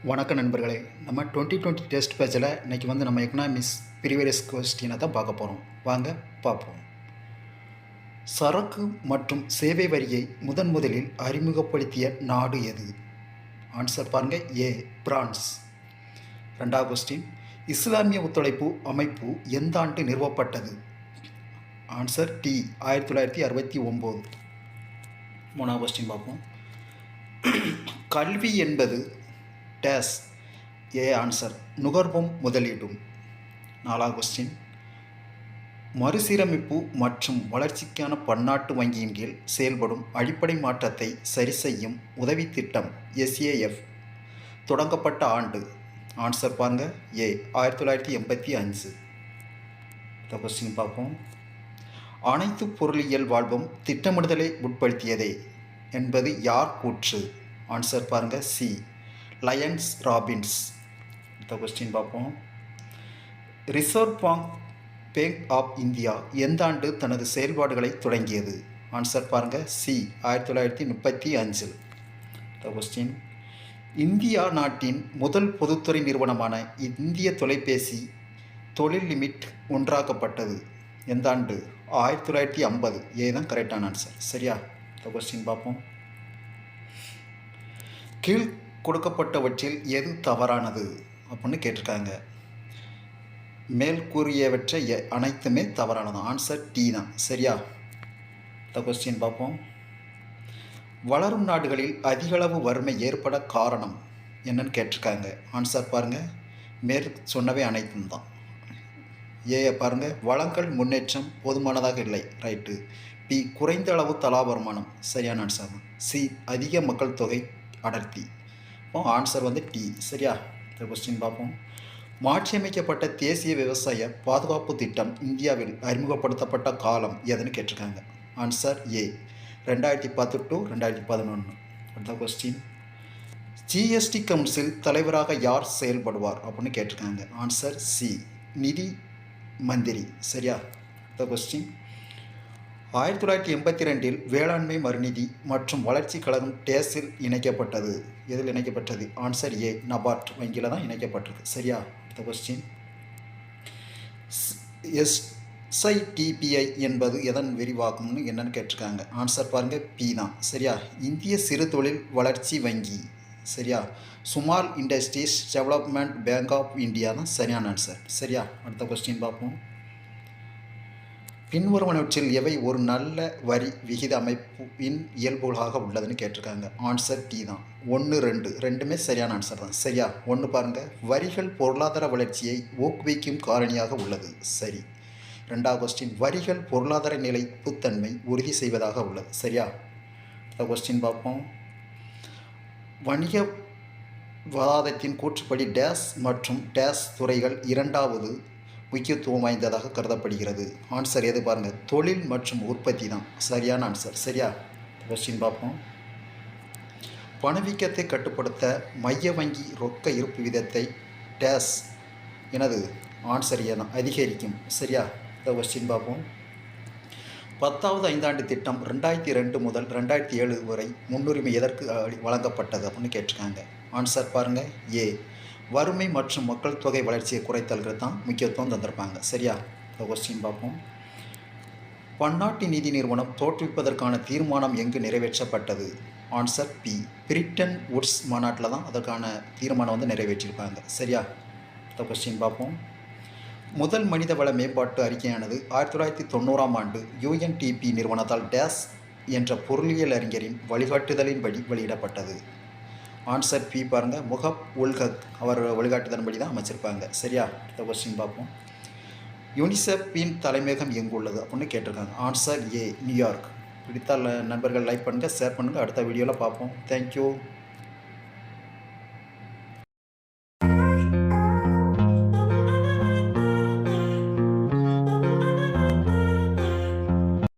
வணக்கம் நண்பர்களே. நம்ம 2020 டெஸ்ட் பேட்சில் இன்றைக்கி நம்ம எக்கனாமிக்ஸ் ப்ரீவியஸ் கொஸ்டினை தான் பார்க்க போகிறோம். வாங்க பார்ப்போம். சரக்கு மற்றும் சேவை வரியை முதலில் அறிமுகப்படுத்திய நாடு எது? ஆன்சர் பாருங்கள். ஏ, பிரான்ஸ். ரெண்டாவது கொஸ்டின், இஸ்லாமிய ஒத்துழைப்பு அமைப்பு எந்த ஆண்டு நிறுவப்பட்டது? Answer D, 1969. மூணாவது கொஸ்டின் பார்ப்போம். கல்வி என்பது டேஸ். ஏ ஆன்சர், நுகர்வும் முதலீடும். நாலாவது கொஸ்டின், மறுசீரமைப்பு மற்றும் வளர்ச்சிக்கான பன்னாட்டு வங்கியின் கீழ் செயல்படும் அடிப்படை மாற்றத்தை சரி செய்யும் உதவி திட்டம் SAF தொடங்கப்பட்ட ஆண்டு? ஆன்சர் பாருங்கள். ஏ, 1985. இந்த கொஸ்டின் பார்ப்போம். அனைத்து பொருளியல் வாழ்வும் திட்டமிடுதலை உட்படுத்தியதே என்பது யார் கூற்று? ஆன்சர் பாருங்கள். C, Lions Robbins. இந்த கொஸ்டின் பார்ப்போம். ரிசர்வ் பேங்க் ஆஃப் இந்தியா எந்த ஆண்டு தனது செயல்பாடுகளை தொடங்கியது? ஆன்சர் பாருங்கள். சி, 1935. இந்த கொஸ்டின், இந்தியா நாட்டின் முதல் பொதுத்துறை நிறுவனமான இந்திய தொலைபேசி தொழில் லிமிட் ஒன்றாக்கப்பட்டது எந்த ஆண்டு? 1950. ஏ தான் கரெக்டான ஆன்சர். சரியா? இந்த கொஸ்டின் பார்ப்போம். கீழ் கொடுக்கப்பட்டவற்றில் எது தவறானது அப்படின்னு கேட்டிருக்காங்க. மேல் கூறியவற்றை அனைத்துமே தவறானது. ஆன்சர் டி தான். சரியா? இந்த கொஸ்டின் பார்ப்போம். வளரும் நாடுகளில் அதிகளவு வறுமை ஏற்பட காரணம் என்னன்னு கேட்டிருக்காங்க. ஆன்சர் பாருங்கள். மேற் சொன்னவை அனைத்தும் தான். ஏ பாருங்கள், வளங்கள் முன்னேற்றம் போதுமானதாக இல்லை. ரைட்டு. பி, குறைந்த அளவு தலா வருமானம். சரியான ஆன்சர் தான். சி, அதிக மக்கள் தொகை அடர்த்தி. Answer D. சரியா? இந்த கொஸ்டின் பார்ப்போம். மாற்றியமைக்கப்பட்ட தேசிய விவசாய பாதுகாப்பு திட்டம் இந்தியாவில் அறிமுகப்படுத்தப்பட்ட காலம் எதுன்னு கேட்டிருக்காங்க. Answer A, 2010 to 2011. அடுத்த கொஸ்டின், GST கவுன்சில் தலைவராக யார் செயல்படுவார் அப்படின்னு கேட்டிருக்காங்க. ஆன்சர் சி, நிதி மந்திரி. சரியா? இந்த கொஸ்டின், 1982 வேளாண்மை மறுநிதி மற்றும் வளர்ச்சி கழகம் டேஸில் இணைக்கப்பட்டது. எதில் இணைக்கப்பட்டது? ஆன்சர் ஏ, நபார்ட் வங்கியில் தான் இணைக்கப்பட்டது. சரியா? அடுத்த கொஸ்டின், SITPI என்பது எதன் விரிவாக்கம்னு என்னன்னு கேட்டிருக்காங்க. ஆன்சர் பாருங்கள். பி தான். சரியா? இந்திய சிறு தொழில் வளர்ச்சி வங்கி. சரியா? Small industries development bank of India தான் சரியான ஆன்சர். சரியா? அடுத்த கொஸ்டின் பார்ப்போம். பின்வருவனவற்றில் எவை ஒரு நல்ல வரி விகித அமைப்பின் இயல்புகளாக உள்ளதுன்னு கேட்டிருக்காங்க. ஆன்சர் டி தான். 1, 2 ரெண்டுமே சரியான ஆன்சர் தான். சரியா? 1 பாருங்கள், வரிகள் பொருளாதார வளர்ச்சியை ஊக்குவிக்கும் காரணியாக உள்ளது. சரி. ரெண்டாவது கொஸ்டின், வரிகள் பொருளாதார நிலைப்புத்தன்மை உறுதி செய்வதாக உள்ளது. சரியா? இந்த கொஸ்டின் பார்ப்போம். வணிக வாதத்தின் கூற்றுப்படி டேஸ் மற்றும் டேஸ் துறைகள் இரண்டாவது முக்கியத்துவம் வாய்ந்ததாக கருதப்படுகிறது. ஆன்சர் எது பாருங்கள்? தொழில் மற்றும் உற்பத்தி தான் சரியான ஆன்சர். சரியா? கொஸ்டின் பார்ப்போம். பணவீக்கத்தை கட்டுப்படுத்த மைய வங்கி ரொக்க இருப்பு விதத்தை டேஸ் எனது? ஆன்சர் ஏ தான், அதிகரிக்கும். சரியா? இந்த கொஸ்டின் பார்ப்போம். 10வது ஐந்தாண்டு திட்டம் 2002 முதல் 2007 வரை முன்னுரிமை எதற்கு வழங்கப்பட்டது அப்படின்னு கேட்டிருக்காங்க. ஆன்சர் பாருங்கள். ஏ, வறுமை மற்றும் மக்கள் தொகை வளர்ச்சியை குறைத்தல்கள் தான் முக்கியத்துவம் தந்திருப்பாங்க. சரியா? இந்த கொஸ்டின் பார்ப்போம். பன்னாட்டு நிதி நிறுவனம் தோற்றுவிப்பதற்கான தீர்மானம் எங்கு நிறைவேற்றப்பட்டது? ஆன்சர் பி, பிரிட்டன் வுட்ஸ் மாநாட்டில் தான் அதற்கான தீர்மானம் நிறைவேற்றியிருப்பாங்க. சரியா? இந்த கொஸ்டின் பார்ப்போம். முதல் மனித வள மேம்பாட்டு அறிக்கையானது 1990ஆம் ஆண்டு UNDP நிறுவனத்தால் டேஸ் என்ற பொருளியல் அறிஞரின் வழிகாட்டுதலின்படி வெளியிடப்பட்டது. ஆன்சர் பி பாருங்கள், முகப் உல்ஹக் அவர் வழிகாட்டுதன்படி தான் அமைச்சிருப்பாங்க. சரியா? இந்த கொஸ்டின் பார்ப்போம். யூனிசெஃப்பின் தலைமையகம் எங்கு உள்ளது அப்படின்னு கேட்டிருக்காங்க. Answer A, New York. பிடித்தால் நண்பர்கள் லைக் பண்ணுங்கள், ஷேர் பண்ணுங்கள். அடுத்த வீடியோவில் பார்ப்போம். தேங்க்யூ.